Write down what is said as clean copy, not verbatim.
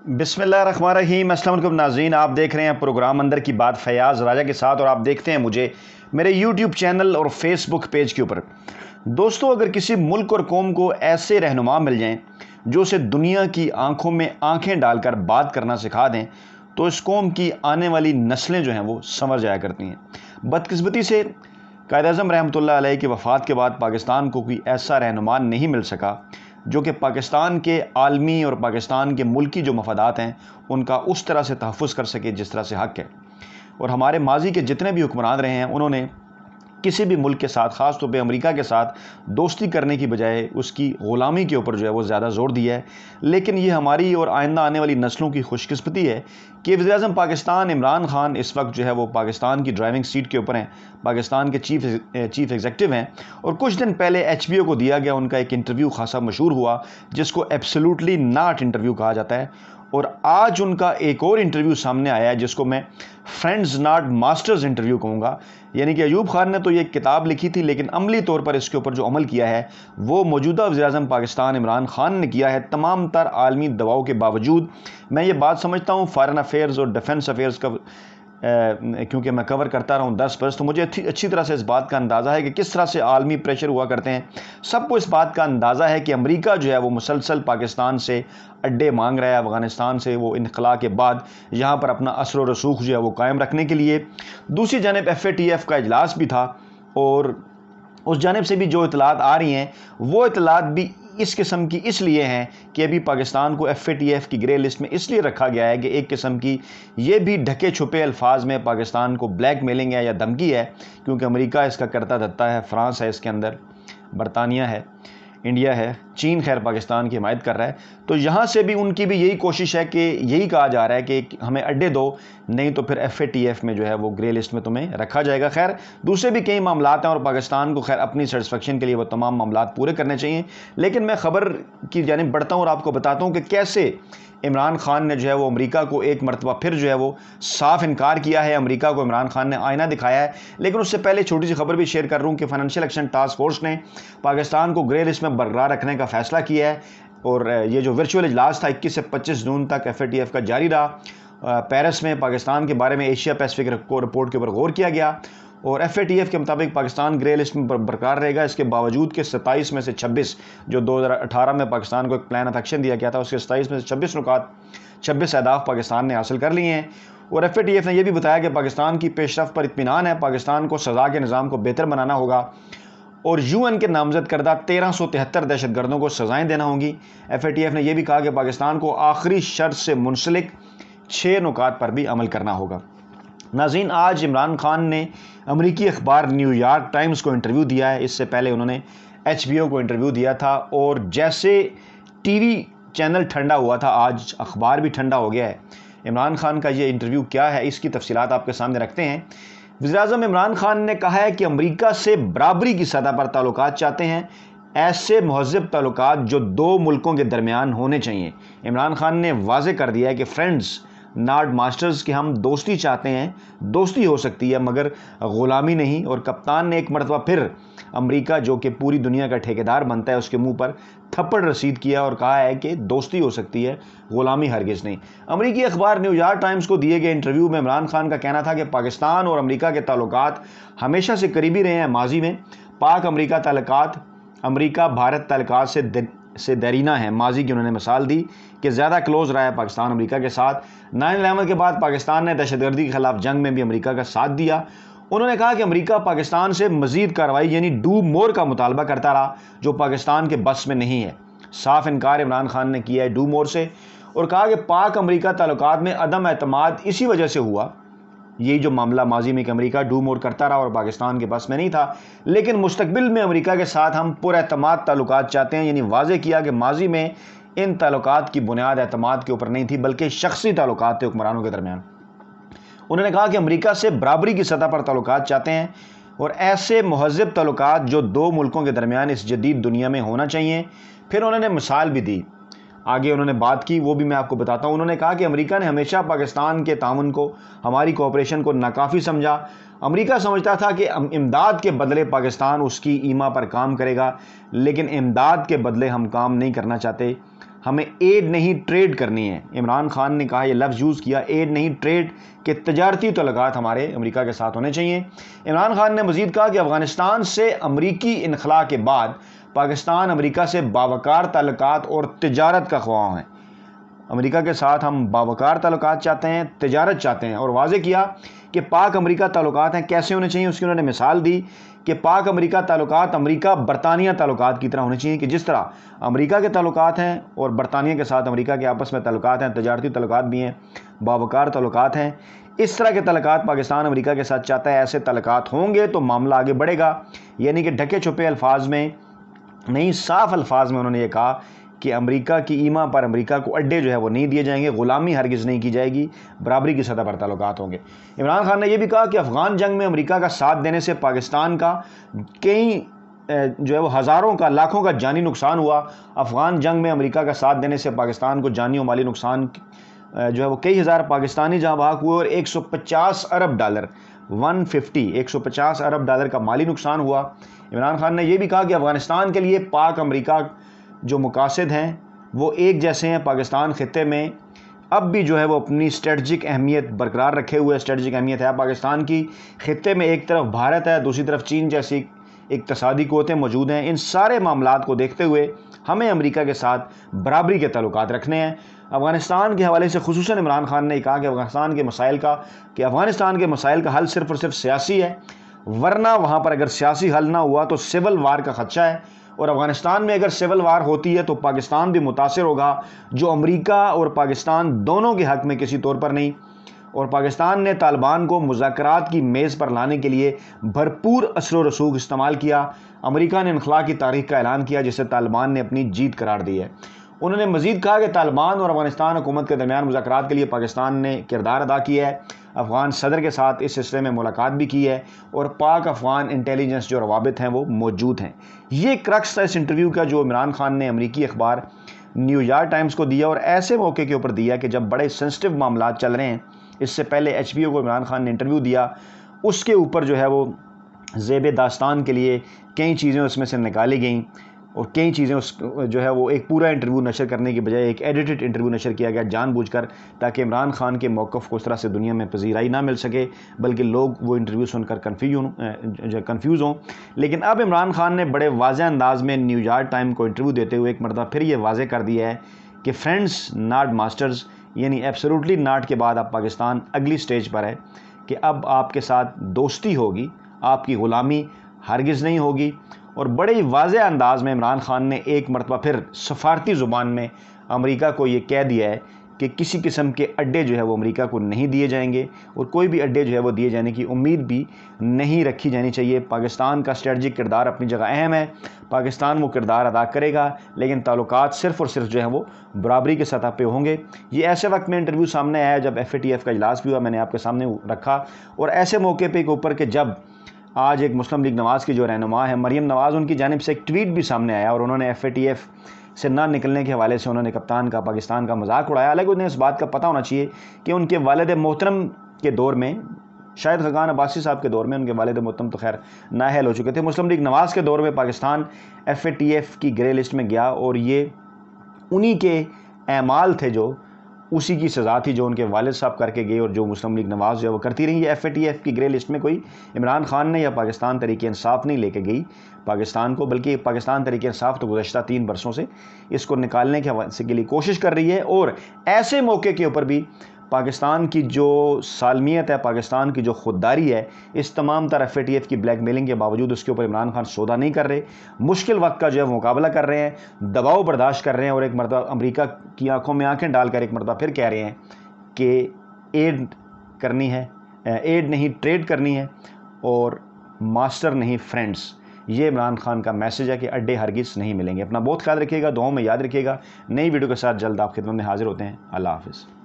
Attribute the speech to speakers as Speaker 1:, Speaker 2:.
Speaker 1: बिस्मिल्लाहिर्रहमानिर्रहीम। अस्सलाम वालेकुम नाज़रीन, आप देख रहे हैं प्रोग्राम अंदर की बात फैयाज़ राजा के साथ और आप देखते हैं मुझे मेरे यूट्यूब चैनल और फेसबुक पेज के ऊपर। दोस्तों, अगर किसी मुल्क और कौम को ऐसे रहनुमा मिल जाएं जो उसे दुनिया की आंखों में आंखें डालकर बात करना सिखा दें तो इस कौम की आने वाली नस्लें जो हैं वो संवर जाया करती हैं। बदकिस्मती से कायद-ए-आज़म रहमतुल्लाह अलैह की वफ़ात के बाद पाकिस्तान को कोई ऐसा रहनुमा नहीं मिल सका जो कि पाकिस्तान के आलमी और पाकिस्तान के मुल्की जो मफादात हैं उनका उस तरह से तहफ़्फ़ुज़ कर सके जिस तरह से हक़ है। और हमारे माजी के जितने भी हुक्मरान रहे हैं उन्होंने किसी भी मुल्क के साथ, ख़ास तौर पे अमेरिका के साथ दोस्ती करने की बजाय उसकी ग़ुलामी के ऊपर जो है वो ज़्यादा ज़ोर दिया है। लेकिन ये हमारी और आइंदा आने वाली नस्लों की खुशकिस्मती है कि वज़ीर-ए-आज़म पाकिस्तान इमरान खान इस वक्त जो है वो पाकिस्तान की ड्राइविंग सीट के ऊपर हैं, पाकिस्तान के चीफ़ एग्जीक्यूटिव हैं। और कुछ दिन पहले HBO को दिया गया उनका एक इंटरव्यू खासा मशहूर हुआ जिसको एब्सोल्युटली नॉट इंटरव्यू कहा जाता है। और आज उनका एक और इंटरव्यू सामने आया है जिसको मैं फ्रेंड्स नॉट मास्टर्स इंटरव्यू कहूँगा। यानी कि अयूब खान ने तो ये किताब लिखी थी लेकिन अमली तौर पर इसके ऊपर जो अमल किया है वो मौजूदा वज़ीर-ए-आज़म पाकिस्तान इमरान खान ने किया है, तमाम तर आलमी दबाव के बावजूद। मैं ये बात समझता हूँ फॉरेन अफेयर्स और डिफेंस अफेयर्स का क्योंकि मैं कवर करता रहा हूँ 10 वर्ष, तो मुझे अच्छी तरह से इस बात का अंदाज़ा है कि किस तरह से आलमी प्रेशर हुआ करते हैं। सबको इस बात का अंदाज़ा है कि अमेरिका जो है वो मुसलसल पाकिस्तान से अड्डे मांग रहा है, अफ़गानिस्तान से वो इनक़ला के बाद यहाँ पर अपना असर व रसूख जो है वो कायम रखने के लिए। दूसरी जानिब FATF का इजलास भी था और उस जानिब से भी जो इतलात आ रही हैं वो इतलात भी इस किस्म की इसलिए हैं कि अभी पाकिस्तान को FATF की ग्रे लिस्ट में इसलिए रखा गया है कि एक किस्म की ये भी ढके छुपे अल्फाज में पाकिस्तान को ब्लैकमेलिंग है या धमकी है, क्योंकि अमेरिका इसका करता धरता है, फ्रांस है इसके अंदर, बरतानिया है, इंडिया है, चीन खैर पाकिस्तान की हिमायत कर रहा है। तो यहाँ से भी उनकी भी यही कोशिश है कि यही कहा जा रहा है कि हमें अड्डे दो, नहीं तो फिर FATF में जो है वो ग्रे लिस्ट में तुम्हें रखा जाएगा। खैर दूसरे भी कई मामलात हैं और पाकिस्तान को खैर अपनी सेटिस्फेक्शन के लिए वो तमाम मामलात पूरे करने चाहिए। लेकिन मैं ख़बर की जानिब बढ़ता हूँ और आपको बताता हूँ कि कैसे इमरान खान ने जो है वो अमेरिका को एक मरतबा फिर जो है वो साफ इनकार किया है। अमेरिका को इमरान खान ने आईना दिखाया है। लेकिन उससे पहले छोटी सी खबर भी शेयर कर रहा हूँ कि फाइनेंशियल एक्शन टास्क फोर्स ने पाकिस्तान को ग्रे लिस्ट में बरकरार रखने का फैसला किया है। और ये जो वर्चुअल इजलास था 21 से 25 जून तक FATF का जारी रहा। पेरिस में पाकिस्तान के बारे में एशिया पैसिफिक रिपोर्ट के ऊपर गौर किया गया और FATF के मुताबिक पाकिस्तान ग्रे लिस्ट में बरकरार रहेगा। इसके बावजूद कि 27 में से 26 जो 2018 में पाकिस्तान को एक प्लान ऑफ एक्शन दिया गया था उसके 27 में से 26 नुकात 26 अहदाफ पाकिस्तान ने हासिल कर लिए हैं। और FATF ने यह भी बताया कि पाकिस्तान की पेशरफ्त पर इत्मीनान है, पाकिस्तान को सज़ा के निज़ाम को बेहतर बनाना होगा और UN के नामजद करदा 1373 दहशतगर्दों को सज़ाएँ देना होंगी। FATF ने यह भी कहा कि पाकिस्तान को आखिरी शर्त से मुंसलिक 6 नुकात पर भी अमल करना होगा। नाज़रीन, आज इमरान खान ने अमेरिकी अखबार न्यूयॉर्क टाइम्स को इंटरव्यू दिया है। इससे पहले उन्होंने HBO को इंटरव्यू दिया था और जैसे TV चैनल ठंडा हुआ था आज अखबार भी ठंडा हो गया है। इमरान खान का ये इंटरव्यू क्या है इसकी तफसीलात आपके सामने रखते हैं। वज़ीर-ए-आज़म इमरान खान ने कहा है कि अमेरिका से बराबरी की सतह पर ताल्लुकात चाहते हैं, ऐसे महज़ब ताल्लुकात जो दो मुल्कों के दरमियान होने चाहिए। इमरान खान ने वाज़े कर दिया है कि फ्रेंड्स नॉट मास्टर्स के हम दोस्ती चाहते हैं, दोस्ती हो सकती है मगर ग़ुलामी नहीं। और कप्तान ने एक मरतबा फिर अमेरिका जो कि पूरी दुनिया का ठेकेदार बनता है उसके मुंह पर थप्पड़ रसीद किया और कहा है कि दोस्ती हो सकती है, ग़ुलामी हरगिज़ नहीं। अमेरिकी अखबार न्यूयॉर्क टाइम्स को दिए गए इंटरव्यू में इमरान खान का कहना था कि पाकिस्तान और अमेरिका के ताल्लुकात हमेशा से करीबी रहे हैं। माजी में पाक अमेरिका ताल्लुकात अमेरिका भारत ताल्लुकात से देरीना है। माजी की उन्होंने मिसाल दी कि ज़्यादा क्लोज रहा है पाकिस्तान अमेरिका के साथ। 9/11 के बाद पाकिस्तान ने दहशतगर्दी के खिलाफ जंग में भी अमेरिका का साथ दिया। उन्होंने कहा कि अमेरिका पाकिस्तान से मज़ीद कार्रवाई यानी डू मोर का मुतालबा करता रहा जो पाकिस्तान के बस में नहीं है। साफ इनकार इमरान खान ने किया है डू मोर से और कहा कि पाक अमेरिका ताल्लुकात में अदम एतमाद इसी वजह से हुआ। यही जो मामला माजी में कि अमेरिका डू मोर करता रहा और पाकिस्तान के बस में नहीं था, लेकिन मुस्तकबिल में अमेरिका के साथ हम पुरएतमाद ताल्लुकात चाहते हैं। यानी वाज़े किया कि माजी में इन ताल्लुकात की बुनियाद एतमाद के ऊपर नहीं थी बल्कि शख्सी ताल्लुकात थे हुक्मरानों के दरमियान। उन्होंने कहा कि अमेरिका से बराबरी की सतह पर ताल्लुकात चाहते हैं और ऐसे महज़ब ताल्लुकात जो दो मुल्कों के दरमियान इस जदीद दुनिया में होना चाहिए। फिर उन्होंने मिसाल भी दी, आगे उन्होंने बात की, वो भी मैं आपको बताता हूँ। उन्होंने कहा कि अमेरिका ने हमेशा पाकिस्तान के तामुन को, हमारी कोऑपरेशन को नाकाफ़ी समझा। अमेरिका समझता था कि इमदाद के बदले पाकिस्तान उसकी ईमा पर काम करेगा, लेकिन इमदाद के बदले हम काम नहीं करना चाहते। हमें एड नहीं ट्रेड करनी है। इमरान खान ने कहा, ये लफ्ज़ यूज़ किया, एड नहीं ट्रेड, के तजारती तल्लुकात हमारे अमेरिका के साथ होने चाहिए। इमरान खान ने मज़ीद कहा कि अफ़गानिस्तान से अमरीकी इनखला के बाद पाकिस्तान अमेरिका से बावकार ताल्लुकात और तिजारत का ख्वाह है। अमेरिका के साथ हम बावकार ताल्लुकात चाहते हैं, तिजारत चाहते हैं। और वाज़े किया कि पाक अमेरिका ताल्लुकात हैं, कैसे होने चाहिए उसकी उन्होंने मिसाल दी कि पाक अमेरिका ताल्लुकात अमेरिका बरतानिया ताल्लुकात की तरह होने चाहिए, कि जिस तरह अमेरिका के ताल्लुकात हैं और बरतानिया के साथ अमेरिका के आपस में ताल्लुकात हैं, तिजारती ताल्लुकात भी हैं, बावकार ताल्लुकात हैं, इस तरह के ताल्लुकात पाकिस्तान अमेरिका के साथ चाहता है। ऐसे ताल्लुकात होंगे तो मामला आगे बढ़ेगा। यानी कि ढके छुपे अल्फाज में नहीं, साफ अल्फाज में उन्होंने ये कहा कि अमेरिका की ईमा पर अमेरिका को अड्डे जो है वो नहीं दिए जाएंगे, ग़ुलामी हरगिज़ नहीं की जाएगी, बराबरी की सतह पर ताल्लुकात होंगे। इमरान खान ने यह भी कहा कि अफ़गान जंग में अमेरिका का साथ देने से पाकिस्तान का कई जो है वो हज़ारों का, लाखों का जानी नुकसान हुआ। अफ़गान जंग में अमेरिका का साथ देने से पाकिस्तान को जानी और माली नुकसान जो है वो कई हज़ार पाकिस्तानी जहाँ भाग हुए और 150 अरब डॉलर 150 अरब डॉलर का माली नुकसान हुआ। इमरान खान ने यह भी कहा कि अफ़गानिस्तान के लिए पाक अमेरिका जो मकासद हैं वो एक जैसे हैं। पाकिस्तान ख़ित्ते में अब भी जो है वो अपनी स्ट्रेटजिक अहमियत बरकरार रखे हुए, स्ट्रेटजिक अहमियत है पाकिस्तान की। ख़ित्ते में एक तरफ भारत है, दूसरी तरफ चीन जैसी इक़्तिसादी क़ुव्वतें मौजूद हैं। इन सारे मामलात को देखते हुए हमें अमेरिका के साथ बराबरी के ताल्लुकात रखने हैं। अफ़गानिस्तान के हवाले से खुसूसन इमरान खान ने कहा कि अफ़गानिस्तान के मसाइल का हल सिर्फ़ और सिर्फ सियासी है, वरना वहाँ पर अगर सियासी हल ना हुआ तो सिविल वार का ख़दशा है। और अफ़गानिस्तान में अगर सिविल वार होती है तो पाकिस्तान भी मुतासिर होगा, जो अमेरिका और पाकिस्तान दोनों के हक़ में किसी तौर पर नहीं। और पाकिस्तान ने तालिबान को मुज़ाकरात की मेज़ पर लाने के लिए भरपूर असर व रसूख इस्तेमाल किया। अमेरिका ने इनखला की तारीख का ऐलान किया, जिसे तालिबान ने अपनी जीत करार दी है। उन्होंने मज़ीद कहा कि तालिबान और अफ़गानिस्तान हुकूमत के दरमियान मुज़ाकरात के लिए पाकिस्तान ने किरदार अदा किया है। अफ़गान सदर के साथ इस सिलसिले में मुलाकात भी की है और पाक अफ़गान इंटेलिजेंस जो रवाबित हैं वो मौजूद हैं। ये क्रक्स था इस इंटरव्यू का जो इमरान खान ने अमरीकी अखबार न्यूयॉर्क टाइम्स को दिया, और ऐसे मौके के ऊपर दिया कि जब बड़े सेंसिटिव मामला चल रहे हैं। इससे पहले HBO को इमरान खान ने इंटरव्यू दिया, उसके ऊपर जो है वो ज़ेब दास्तान के लिए कई चीज़ें उसमें से निकाली गई और कई चीज़ें उस जो है वो एक पूरा इंटरव्यू नशर करने की बजाय एक एडिटेड इंटरव्यू नशर किया गया जानबूझकर, ताकि इमरान खान के मौक़िफ़ को उस तरह से दुनिया में पजीराई ना मिल सके, बल्कि लोग वो इंटरव्यू सुनकर कन्फ्यूज़ हों। लेकिन अब इमरान खान ने बड़े वाज़ेह अंदाज में न्यूयॉर्क टाइम को इंटरव्यू देते हुए एक मरतबा फिर ये वाज़ेह कर दिया है कि फ्रेंड्स नॉट मास्टर्स, यानी एब्सोल्युटली नॉट के बाद अब पाकिस्तान अगली स्टेज पर है कि अब आपके साथ दोस्ती होगी, आपकी ग़ुलामी हरगिज़ नहीं होगी। और बड़े ही वाज़ेह अंदाज में इमरान खान ने एक मरतबा फिर सफारती ज़ुबान में अमेरिका को ये कह दिया है कि किसी किस्म के अड्डे जो है वो अमेरिका को नहीं दिए जाएंगे और कोई भी अड्डे जो है वो दिए जाने की उम्मीद भी नहीं रखी जानी चाहिए। पाकिस्तान का स्ट्रेटजिक किरदार अपनी जगह अहम है, पाकिस्तान वो किरदार अदा करेगा, लेकिन ताल्लुकात सिर्फ़ और सिर्फ जो है वो बराबरी के सतह पे होंगे। ये ऐसे वक्त में इंटरव्यू सामने आया जब FATF का इजलास भी हुआ, मैंने आपके सामने रखा, और ऐसे मौके पर के ऊपर के जब आज एक मुस्लिम लीग नवाज़ की जो रहनुमा है मरियम नवाज़, उनकी जानिब से एक ट्वीट भी सामने आया और उन्होंने FATF से ना निकलने के हवाले से उन्होंने कप्तान का, पाकिस्तान का मजाक उड़ाया। हालांकि उन्हें इस बात का पता होना चाहिए कि उनके वालिद मोहतरम के दौर में, शायद खान अब्बासी साहब के दौर में, उनके वालिद मोहतरम तो खैर नाअहल हो चुके थे, मुस्लिम लीग नवाज़ के दौर में पाकिस्तान FATF की ग्रे लिस्ट में गया और ये उन्हीं के एमाल थे, जो उसी की सज़ा थी जो उनके वालिद साहब करके गए और जो मुस्लिम लीग नवाज़ जो है वो करती रही। ये FATF की ग्रे लिस्ट में कोई इमरान खान ने या पाकिस्तान तहरीक इंसाफ नहीं लेके गई पाकिस्तान को, बल्कि पाकिस्तान तहरीक इंसाफ तो गुज़श्ता 3 बरसों से इसको निकालने के लिए कोशिश कर रही है। और ऐसे मौके के ऊपर भी पाकिस्तान की जो सालमियत है, पाकिस्तान की जो खुददारी है, इस तमाम तरह FATF की ब्लैकमेलिंग के बावजूद उसके ऊपर इमरान खान सौदा नहीं कर रहे, मुश्किल वक्त का जो है मुकाबला कर रहे हैं, दबाव बर्दाश्त कर रहे हैं और एक मरतबा अमेरिका की आंखों में आंखें डालकर एक मरतबा फिर कह रहे हैं कि एड करनी है, एड नहीं ट्रेड करनी है और मास्टर नहीं फ्रेंड्स। ये इमरान खान का मैसेज है कि अड्डे हरगिज़ नहीं मिलेंगे। अपना बहुत ख्याल रखिएगा, दुआओं में याद रखिएगा। नई वीडियो के साथ जल्द आप खिदमत में हाजिर होते हैं। अल्लाह हाफ़िज़।